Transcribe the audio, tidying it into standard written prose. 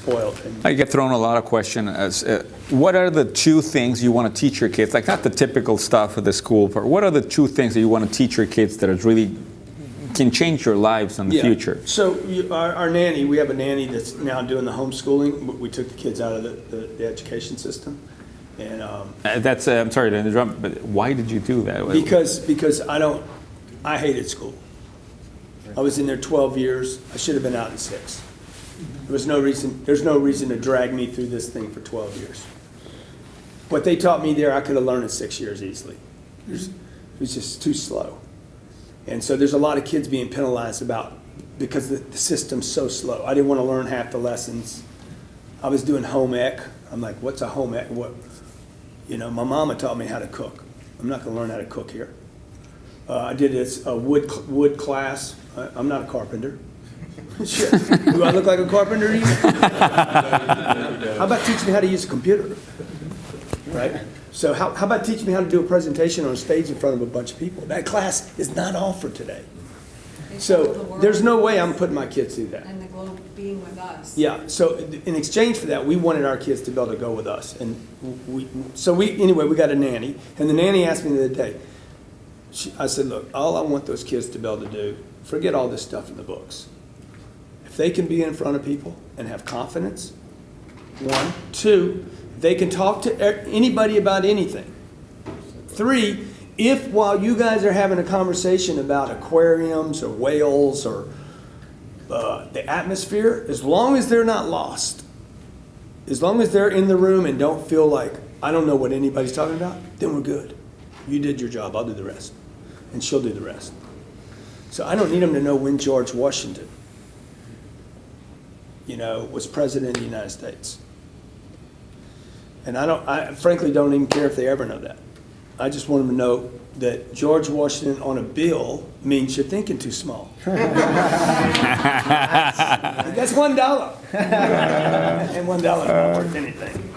spoiled. And I get thrown a lot of questions as, what are the 2 things you want to teach your kids? Like not the typical stuff of the school, but what are the 2 things that you want to teach your kids that is really can change your lives in the future? So our nanny, we have a nanny that's now doing the homeschooling. We took the kids out of the education system. And that's I'm sorry to interrupt, but why did you do that? because I hated school. I was in there 12 years. I should have been out in 6. There's no reason to drag me through this thing for 12 years. What they taught me there, I could have learned in 6 years easily. It was just too slow. And so there's a lot of kids being penalized because the system's so slow. I didn't want to learn half the lessons. I was doing home ec. I'm like, what's a home ec? My mama taught me how to cook. I'm not going to learn how to cook here. I did a wood class. I'm not a carpenter. Shit. Do I look like a carpenter to you? How about teach me how to use a computer? Right? So how about teaching me how to do a presentation on a stage in front of a bunch of people? That class is not offered today. So there's no way I'm putting my kids through that. And the globe being with us. Yeah, so in exchange for that, we wanted our kids to be able to go with us. And we got a nanny. And the nanny asked me the other day, I said, look, all I want those kids to be able to do, forget all this stuff in the books. If they can be in front of people and have confidence, 1, 2, they can talk to anybody about anything. 3, if while you guys are having a conversation about aquariums or whales or the atmosphere, as long as they're not lost, as long as they're in the room and don't feel like, I don't know what anybody's talking about, then we're good. You did your job, I'll do the rest. And she'll do the rest. So I don't need them to know when George Washington, was president of the United States. And I frankly don't even care if they ever know that. I just want them to know that George Washington on a bill means you're thinking too small. That's $1. And $1 is not worth anything.